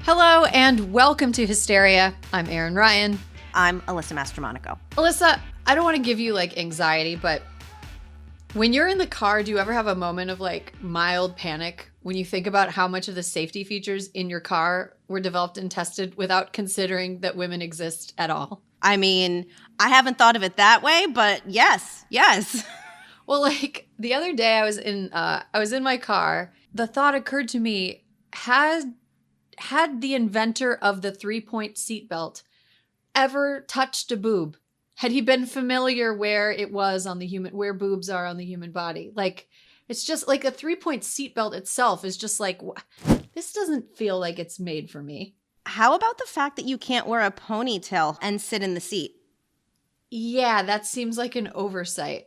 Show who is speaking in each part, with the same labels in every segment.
Speaker 1: Hello and welcome to Hysteria. I'm Erin Ryan.
Speaker 2: I'm Alyssa Mastromonaco.
Speaker 1: Alyssa, I don't want to give you anxiety, but when you're in the car, do you ever have a moment of mild panic when you think about how much of the safety features in your car were developed and tested without considering that women exist at all?
Speaker 2: I mean, I haven't thought of it that way, but yes.
Speaker 1: Well, the other day I was in my car. The thought occurred to me, had the inventor of the 3-point seatbelt ever touched a boob? Had he been familiar where it was on where boobs are on the human body? It's just a 3-point seatbelt itself is just this doesn't feel like it's made for me.
Speaker 2: How about the fact that you can't wear a ponytail and sit in the seat?
Speaker 1: Yeah, that seems like an oversight.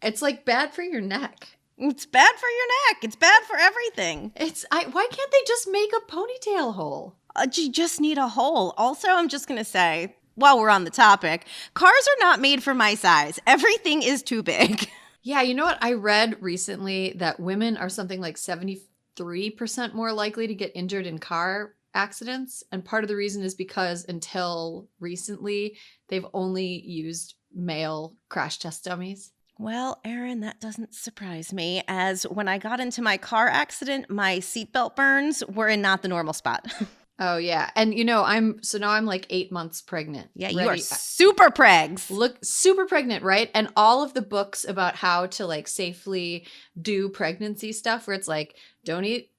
Speaker 1: It's bad for your neck.
Speaker 2: It's bad for your neck. It's bad for everything.
Speaker 1: Why can't they just make a ponytail hole?
Speaker 2: You just need a hole. Also, I'm just going to say, while we're on the topic, cars are not made for my size. Everything is too big.
Speaker 1: Yeah, you know what? I read recently that women are something like 73% more likely to get injured in car accidents. And part of the reason is because until recently, they've only used male crash test dummies.
Speaker 2: Well, Erin, that doesn't surprise me, as when I got into my car accident, my seatbelt burns were in not the normal spot.
Speaker 1: Oh, yeah. And, now I'm 8 months pregnant.
Speaker 2: Yeah, you are super pregs.
Speaker 1: Look, super pregnant, right? And all of the books about how to, safely do pregnancy stuff where it's don't eat,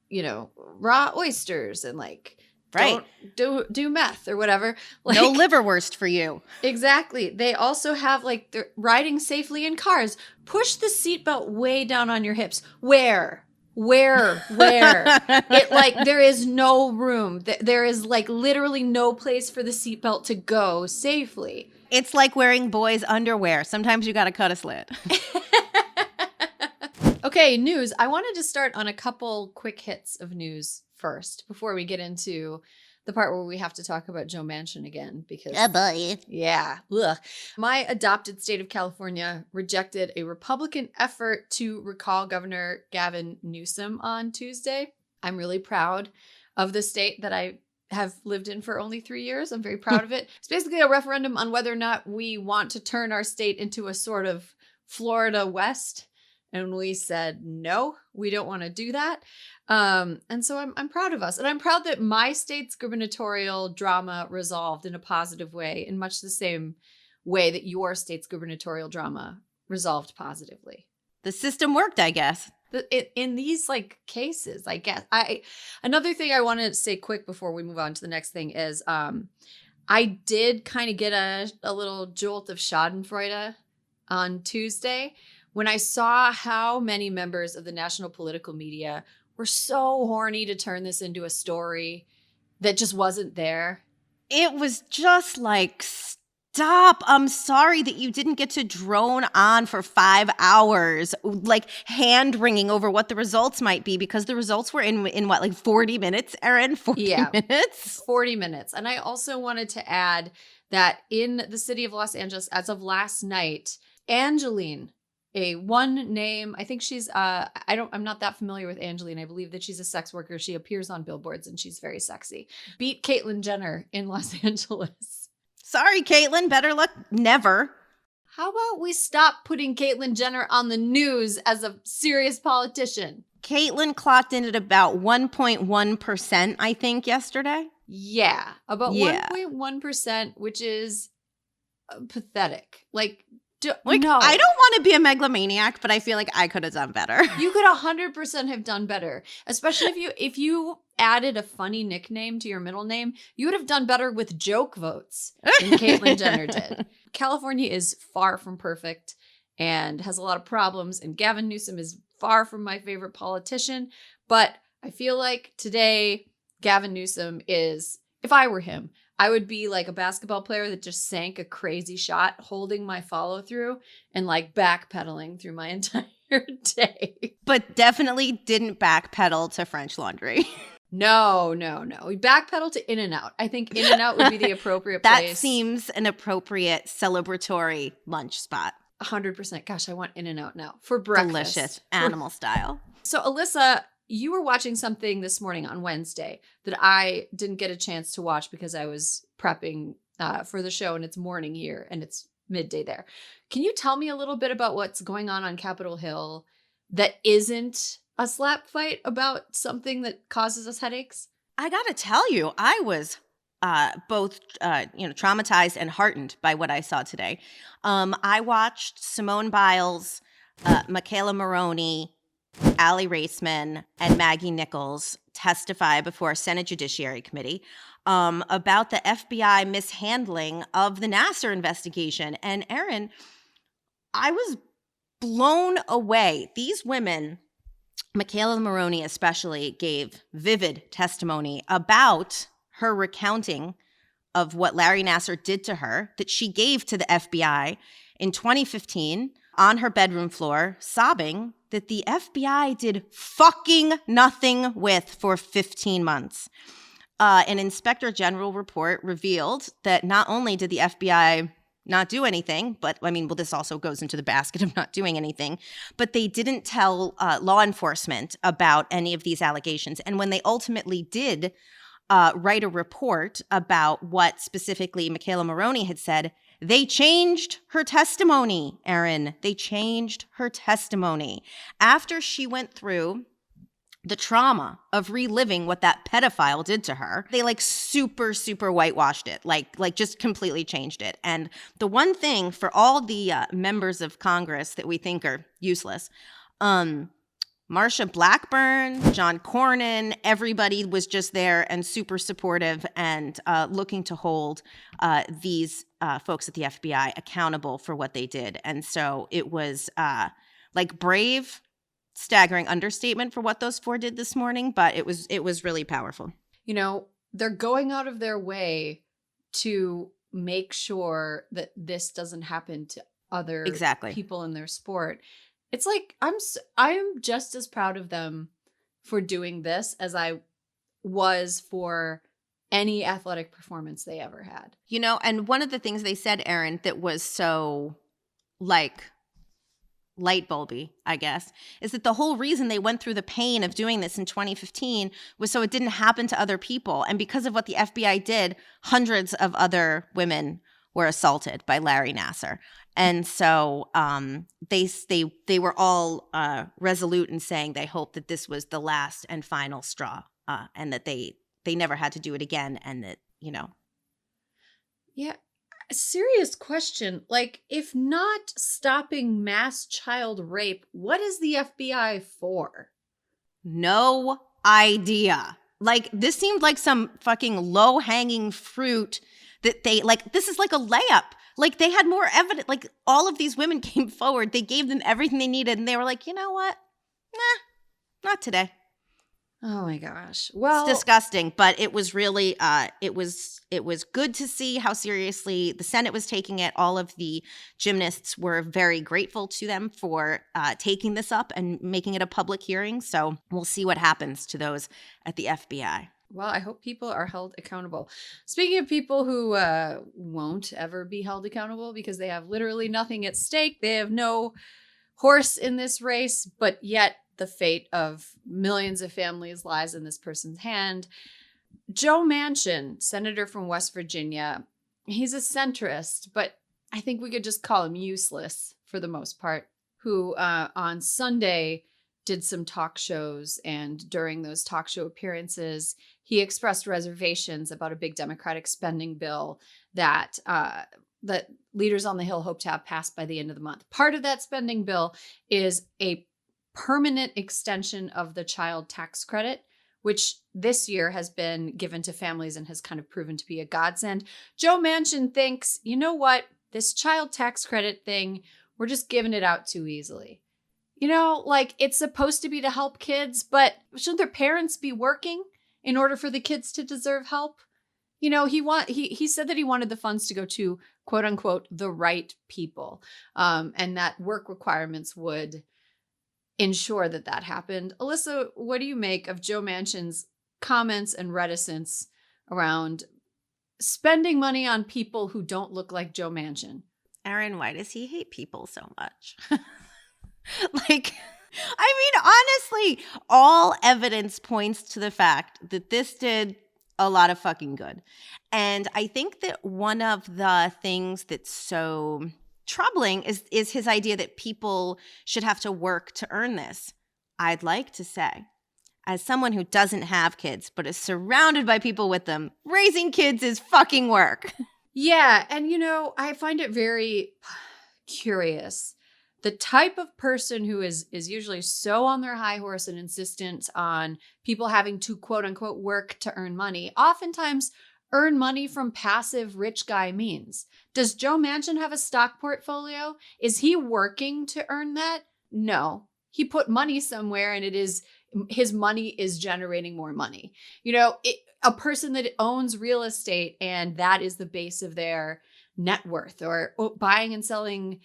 Speaker 1: raw oysters and,
Speaker 2: right.
Speaker 1: Don't do meth or whatever.
Speaker 2: No liverwurst for you.
Speaker 1: Exactly. They also have they're riding safely in cars. Push the seatbelt way down on your hips. Where? There is no room. There is literally no place for the seatbelt to go safely.
Speaker 2: It's like wearing boys' underwear. Sometimes you got to cut a slit.
Speaker 1: Okay, news. I wanted to start on a couple quick hits of news first before we get into the part where we have to talk about Joe Manchin again because yeah, ugh. My adopted state of California rejected a Republican effort to recall Governor Gavin Newsom on Tuesday. I'm really proud of the state that I have lived in for only 3 years. I'm very proud of it. It's basically a referendum on whether or not we want to turn our state into a sort of Florida West. And we said, no, we don't want to do that. And so I'm proud of us. And I'm proud that my state's gubernatorial drama resolved in a positive way, in much the same way that your state's gubernatorial drama resolved positively.
Speaker 2: The system worked, I guess.
Speaker 1: In these cases, I guess. Another thing I want to say quick before we move on to the next thing is I did kind of get a little jolt of schadenfreude on Tuesday when I saw how many members of the national political media were so horny to turn this into a story that just wasn't there.
Speaker 2: It was just stop. I'm sorry that you didn't get to drone on for 5 hours, hand-wringing over what the results might be, because the results were in what, 40 minutes, Erin? 40 minutes?
Speaker 1: 40 minutes. And I also wanted to add that in the city of Los Angeles, as of last night, Angeline, one name, I think she's, I'm not that familiar with Angeline. I believe that she's a sex worker. She appears on billboards and she's very sexy. Beat Caitlyn Jenner in Los Angeles.
Speaker 2: Sorry, Caitlyn. Better luck never.
Speaker 1: How about we stop putting Caitlyn Jenner on the news as a serious politician?
Speaker 2: Caitlyn clocked in at about 1.1%, I think, yesterday.
Speaker 1: Yeah, about 1.1%, which is pathetic.
Speaker 2: No. I don't want to be a megalomaniac, but I feel like I could have done better.
Speaker 1: You could 100% have done better, especially if you added a funny nickname to your middle name. You would have done better with joke votes than Caitlyn Jenner did. California is far from perfect and has a lot of problems, and Gavin Newsom is far from my favorite politician, but I feel like today Gavin Newsom is, if I were him, I would be like a basketball player that just sank a crazy shot, holding my follow through and backpedaling through my entire day.
Speaker 2: But definitely didn't backpedal to French Laundry.
Speaker 1: No. We backpedal to In-N-Out. I think In-N-Out would be the appropriate place.
Speaker 2: That seems an appropriate celebratory lunch spot.
Speaker 1: 100%. Gosh, I want In-N-Out now for breakfast.
Speaker 2: Delicious. Animal style.
Speaker 1: So, Alyssa, you were watching something this morning on Wednesday that I didn't get a chance to watch because I was prepping for the show, and it's morning here and it's midday there. Can you tell me a little bit about what's going on Capitol Hill that isn't a slap fight about something that causes us headaches?
Speaker 2: I gotta tell you, I was both traumatized and heartened by what I saw today. I watched Simone Biles, Michaela Maroney, Allie Raceman, and Maggie Nichols testify before Senate Judiciary Committee about the FBI mishandling of the Nassar investigation. And Erin, I was blown away. These women, Michaela Maroney especially, gave vivid testimony about her recounting of what Larry Nassar did to her that she gave to the FBI in 2015 on her bedroom floor, sobbing that the FBI did fucking nothing with for 15 months. An inspector general report revealed that not only did the FBI not do anything, but this also goes into the basket of not doing anything, but they didn't tell law enforcement about any of these allegations. And when they ultimately did write a report about what specifically Michaela Maroney had said, they changed her testimony, Erin. They changed her testimony. After she went through the trauma of reliving what that pedophile did to her, they super, super whitewashed it, like just completely changed it. And the one thing for all the members of Congress that we think are useless, Marsha Blackburn, John Cornyn, everybody was just there and super supportive and looking to hold these folks at the FBI accountable for what they did. And so it was brave, staggering understatement for what those four did this morning, but it was really powerful.
Speaker 1: They're going out of their way to make sure that this doesn't happen to other people in their sport. It's I'm just as proud of them for doing this as I was for any athletic performance they ever had.
Speaker 2: And one of the things they said, Erin, that was so light bulby, I guess, is that the whole reason they went through the pain of doing this in 2015 was so it didn't happen to other people. And because of what the FBI did, hundreds of other women were assaulted by Larry Nassar. And so they were all resolute in saying they hoped that this was the last and final straw, and that they never had to do it again, and that,
Speaker 1: Yeah. A serious question. If not stopping mass child rape, what is the FBI for?
Speaker 2: No idea. This seemed like some fucking low-hanging fruit that they, this is like a layup. They had more evidence. All of these women came forward. They gave them everything they needed, and they were like, you know what? Nah, not today.
Speaker 1: Oh my gosh. Well,
Speaker 2: it's disgusting, but it was really it was good to see how seriously the Senate was taking it. All of the gymnasts were very grateful to them for taking this up and making it a public hearing. So we'll see what happens to those at the FBI.
Speaker 1: Well, I hope people are held accountable. Speaking of people who won't ever be held accountable because they have literally nothing at stake, they have no horse in this race, but yet the fate of millions of families lies in this person's hand. Joe Manchin, senator from West Virginia, he's a centrist, but I think we could just call him useless for the most part, who on Sunday did some talk shows, and during those talk show appearances, he expressed reservations about a big Democratic spending bill that leaders on the Hill hope to have passed by the end of the month. Part of that spending bill is a permanent extension of the child tax credit, which this year has been given to families and has kind of proven to be a godsend. Joe Manchin thinks, you know what, this child tax credit thing, we're just giving it out too easily. It's supposed to be to help kids, but shouldn't their parents be working in order for the kids to deserve help? He said that he wanted the funds to go to, quote unquote, the right people, and that work requirements would ensure that happened. Alyssa, what do you make of Joe Manchin's comments and reticence around spending money on people who don't look like Joe Manchin?
Speaker 2: Erin, why does he hate people so much? I mean, honestly, all evidence points to the fact that this did a lot of fucking good. And I think that one of the things that's so troubling is his idea that people should have to work to earn this. I'd like to say, as someone who doesn't have kids but is surrounded by people with them, raising kids is fucking work.
Speaker 1: Yeah, and I find it very curious. The type of person who is usually so on their high horse and insistent on people having to quote unquote work to earn money, oftentimes earn money from passive rich guy means. Does Joe Manchin have a stock portfolio? Is he working to earn that? No. He put money somewhere and his money is generating more money. A person that owns real estate and that is the base of their net worth, or buying and selling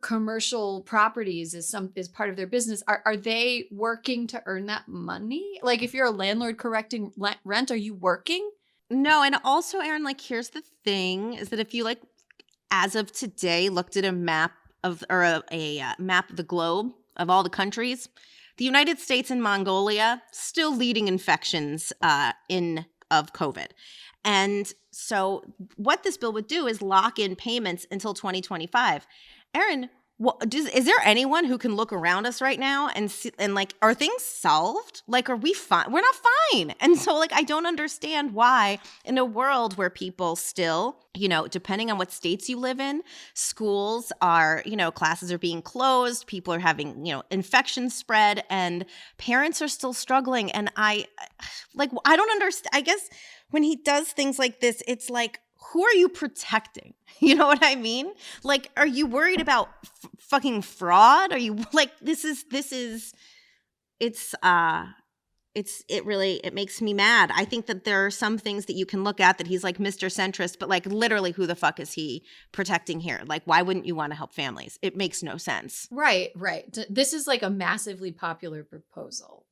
Speaker 1: commercial properties is part of their business. Are they working to earn that money? Like, if you're a landlord correcting rent, are you working?
Speaker 2: No. And also, Erin, here's the thing is that if you as of today looked at a map of a map of the globe of all the countries, the United States and Mongolia still leading infections of COVID. And so what this bill would do is lock in payments until 2025. Erin, is there anyone who can look around us right now and see, and are things solved? Are we fine? We're not fine. And so I don't understand why in a world where people still, depending on what states you live in, schools are, classes are being closed, people are having, infections spread, and parents are still struggling. And I don't understand. I guess when he does things like this, it's who are you protecting? You know what I mean? Are you worried about fucking fraud? Are you it makes me mad. I think that there are some things that you can look at that he's Mr. Centrist, but literally who the fuck is he protecting here? Why wouldn't you want to help families? It makes no sense.
Speaker 1: Right. This is a massively popular proposal.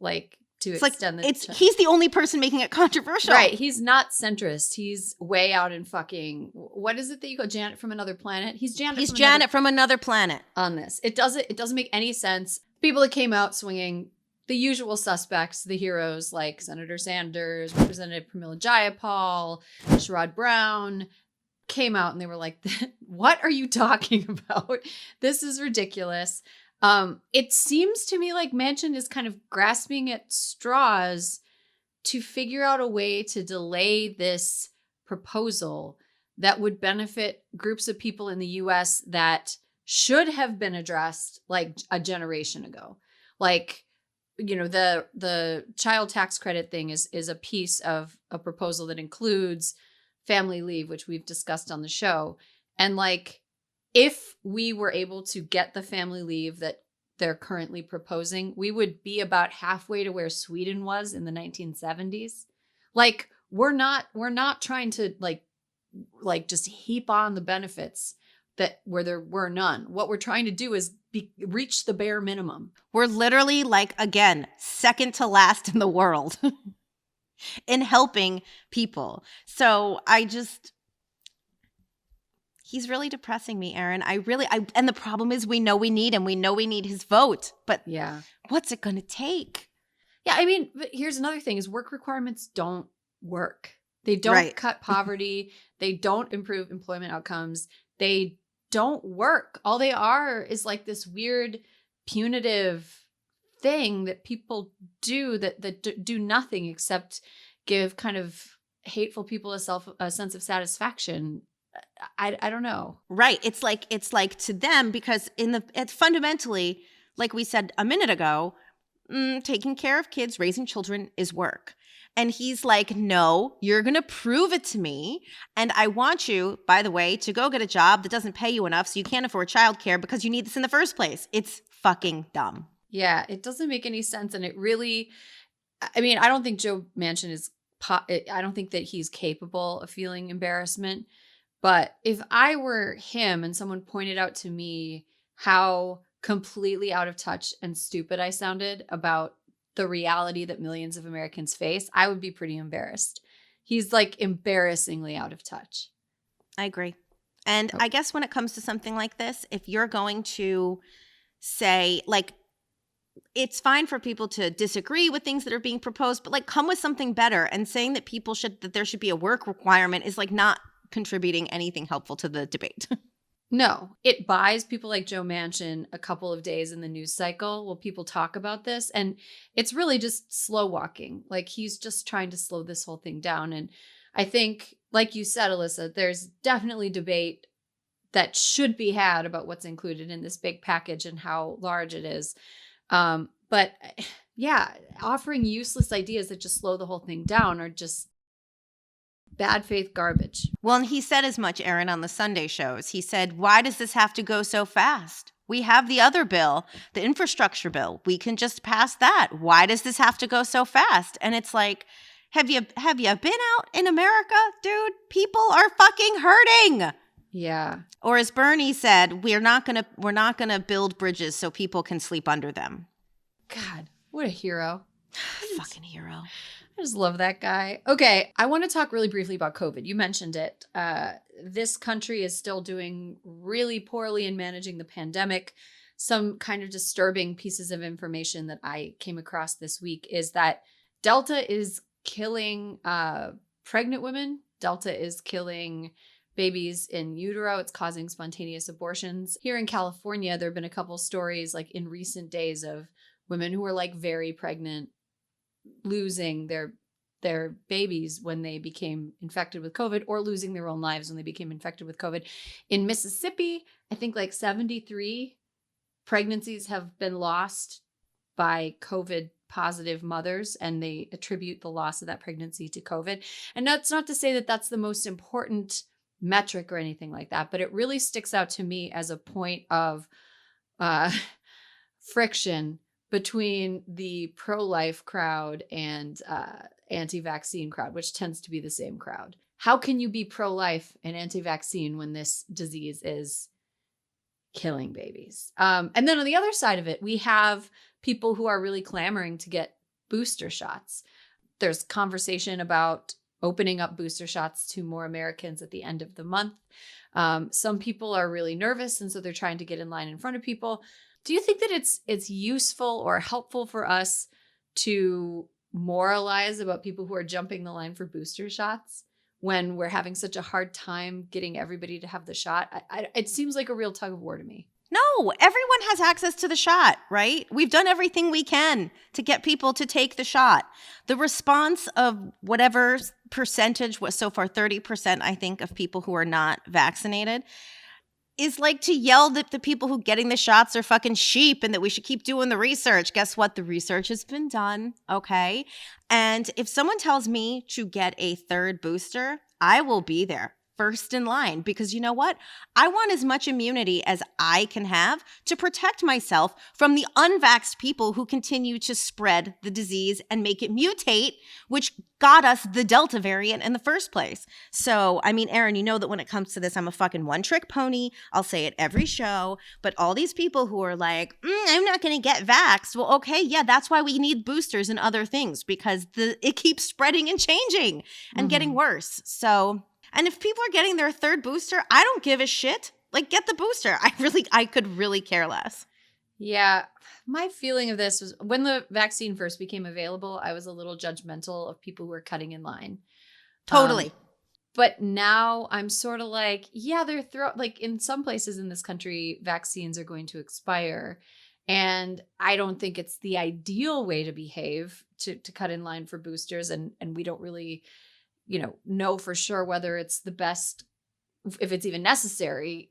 Speaker 1: He's
Speaker 2: the only person making it controversial.
Speaker 1: Right. He's not centrist. He's way out in fucking, what is it that you call Janet from another planet? He's Janet
Speaker 2: from another planet
Speaker 1: on this. It doesn't make any sense. People that came out swinging, the usual suspects, the heroes like Senator Sanders, Representative Pramila Jayapal, Sherrod Brown, came out and they were like, what are you talking about? This is ridiculous. It seems to me like Manchin is kind of grasping at straws to figure out a way to delay this proposal that would benefit groups of people in the US that should have been addressed a generation ago. The child tax credit thing is a piece of a proposal that includes family leave, which we've discussed on the show. And if we were able to get the family leave that they're currently proposing, we would be about halfway to where Sweden was in the 1970s. We're not trying to just heap on the benefits where there were none. What we're trying to do is reach the bare minimum.
Speaker 2: We're literally again, second to last in the world in helping people. So he's really depressing me, Erin. And the problem is we know we need him. We know we need his vote. But
Speaker 1: yeah,
Speaker 2: what's it going to take?
Speaker 1: Yeah, I mean, but here's another thing is work requirements don't work. They don't cut poverty. They don't improve employment outcomes. They don't work. All they are is this weird punitive thing that people do that do nothing except give kind of hateful people a sense of satisfaction. I don't know.
Speaker 2: Right. It's to them because it's fundamentally, like we said a minute ago, taking care of kids, raising children is work. And he's no, you're going to prove it to me. And I want you, by the way, to go get a job that doesn't pay you enough so you can't afford childcare because you need this in the first place. It's fucking dumb.
Speaker 1: Yeah, it doesn't make any sense. And it really, I mean, I don't think Joe Manchin I don't think that he's capable of feeling embarrassment. But if I were him and someone pointed out to me how completely out of touch and stupid I sounded about the reality that millions of Americans face, I would be pretty embarrassed. He's embarrassingly out of touch.
Speaker 2: I agree. And I guess when it comes to something like this, if you're going to say it's fine for people to disagree with things that are being proposed, but like come with something better. And saying that that there should be a work requirement is like not contributing anything helpful to the debate.
Speaker 1: No, it buys people like Joe Manchin a couple of days in the news cycle while people talk about this. And it's really just slow walking. Like he's just trying to slow this whole thing down. And I think, like you said, Alyssa, there's definitely debate that should be had about what's included in this big package and how large it is. But yeah, offering useless ideas that just slow the whole thing down are just bad faith garbage.
Speaker 2: Well, and he said as much, Erin, on the Sunday shows. He said, why does this have to go so fast? We have the other bill, the infrastructure bill. We can just pass that. Why does this have to go so fast? And it's like, have you been out in America, dude? People are fucking hurting.
Speaker 1: Yeah.
Speaker 2: Or as Bernie said, we're not gonna build bridges so people can sleep under them.
Speaker 1: God, what a hero.
Speaker 2: Fucking hero.
Speaker 1: I just love that guy. Okay, I want to talk really briefly about COVID. You mentioned it. This country is still doing really poorly in managing the pandemic. Some kind of disturbing pieces of information that I came across this week is that Delta is killing pregnant women. Delta is killing babies in utero. It's causing spontaneous abortions. Here in California, there have been a couple stories like in recent days of women who were like very pregnant losing their babies when they became infected with COVID, or losing their own lives when they became infected with COVID. In Mississippi, I think like 73 pregnancies have been lost by COVID positive mothers, and they attribute the loss of that pregnancy to COVID. And that's not to say that that's the most important metric or anything like that, but it really sticks out to me as a point of friction between the pro-life crowd and anti-vaccine crowd, which tends to be the same crowd. How can you be pro-life and anti-vaccine when this disease is killing babies? And then on the other side of it, we have people who are really clamoring to get booster shots. There's conversation about opening up booster shots to more Americans at the end of the month. Some people are really nervous, and so they're trying to get in line in front of people. Do you think that it's useful or helpful for us to moralize about people who are jumping the line for booster shots when we're having such a hard time getting everybody to have the shot? It seems like a real tug of war to me.
Speaker 2: No, everyone has access to the shot, right? We've done everything we can to get people to take the shot. The response of whatever percentage was so far, 30%, I think, of people who are not vaccinated, is like to yell that the people who getting the shots are fucking sheep and that we should keep doing the research. Guess what? The research has been done, okay? And if someone tells me to get a third booster, I will be there first in line, because you know what? I want as much immunity as I can have to protect myself from the unvaxxed people who continue to spread the disease and make it mutate, which got us the Delta variant in the first place. So, I mean, Erin, you know that when it comes to this, I'm a fucking one-trick pony. I'll say it every show. But all these people who are like, I'm not going to get vaxxed. Well, okay, yeah, that's why we need boosters and other things, because it keeps spreading and changing and getting worse. So, and if people are getting their third booster, I don't give a shit. Like, get the booster. I could really care less.
Speaker 1: Yeah. My feeling of this was when the vaccine first became available, I was a little judgmental of people who were cutting in line.
Speaker 2: Totally.
Speaker 1: But now I'm sort of like, yeah, like in some places in this country, vaccines are going to expire. And I don't think it's the ideal way to behave to cut in line for boosters. And we don't really, know for sure whether it's the best, if it's even necessary,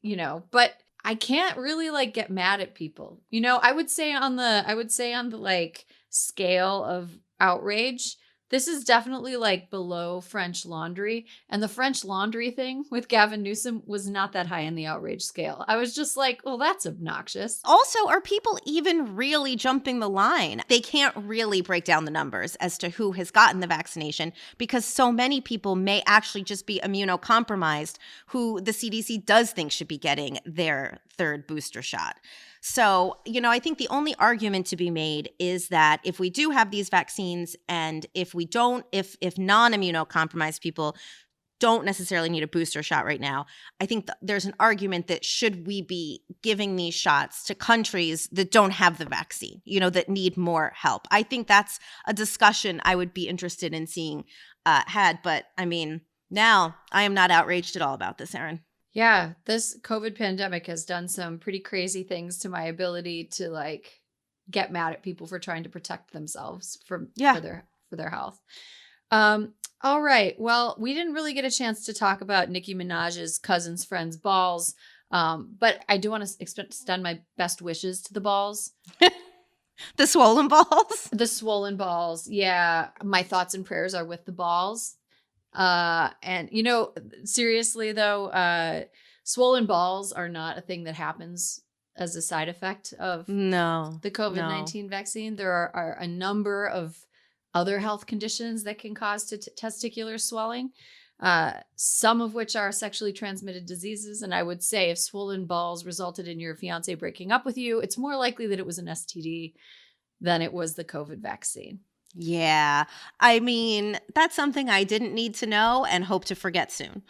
Speaker 1: but I can't really like get mad at people. I would say on the like scale of outrage, this is definitely like below French Laundry. And the French Laundry thing with Gavin Newsom was not that high on the outrage scale. I was just like, well, that's obnoxious.
Speaker 2: Also, are people even really jumping the line? They can't really break down the numbers as to who has gotten the vaccination, because so many people may actually just be immunocompromised who the CDC does think should be getting their third booster shot. So, I think the only argument to be made is that if we do have these vaccines, and if we don't, if non-immunocompromised people don't necessarily need a booster shot right now. I think there's an argument that should we be giving these shots to countries that don't have the vaccine, that need more help? I think that's a discussion I would be interested in seeing had. But I mean, now I am not outraged at all about this, Erin.
Speaker 1: Yeah, this COVID pandemic has done some pretty crazy things to my ability to get mad at people for trying to protect themselves for their health. All right. Well, we didn't really get a chance to talk about Nicki Minaj's cousin's friend's balls, but I do want to extend my best wishes to the balls.
Speaker 2: The swollen balls?
Speaker 1: The swollen balls. Yeah. My thoughts and prayers are with the balls. And seriously though, swollen balls are not a thing that happens as a side effect of the COVID-19 vaccine. There are a number of other health conditions that can cause testicular swelling, some of which are sexually transmitted diseases. And I would say if swollen balls resulted in your fiance breaking up with you, it's more likely that it was an STD than it was the COVID vaccine.
Speaker 2: Yeah. I mean, that's something I didn't need to know and hope to forget soon.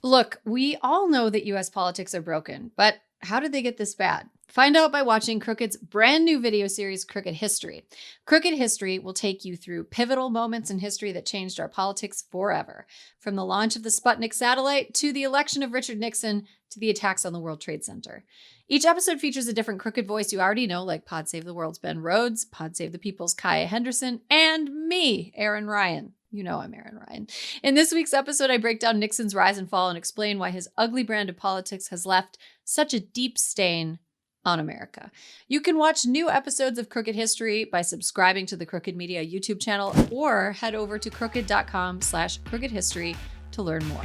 Speaker 1: Look, we all know that U.S. politics are broken, but how did they get this bad? Find out by watching Crooked's brand new video series, Crooked History. Crooked History will take you through pivotal moments in history that changed our politics forever. From the launch of the Sputnik satellite to the election of Richard Nixon to the attacks on the World Trade Center. Each episode features a different crooked voice you already know, like Pod Save the World's Ben Rhodes, Pod Save the People's Kaya Henderson, and me, Erin Ryan. You know I'm Erin Ryan. In this week's episode, I break down Nixon's rise and fall and explain why his ugly brand of politics has left such a deep stain on America. You can watch new episodes of Crooked History by subscribing to the Crooked Media YouTube channel or head over to crooked.com/crookedhistory to learn more.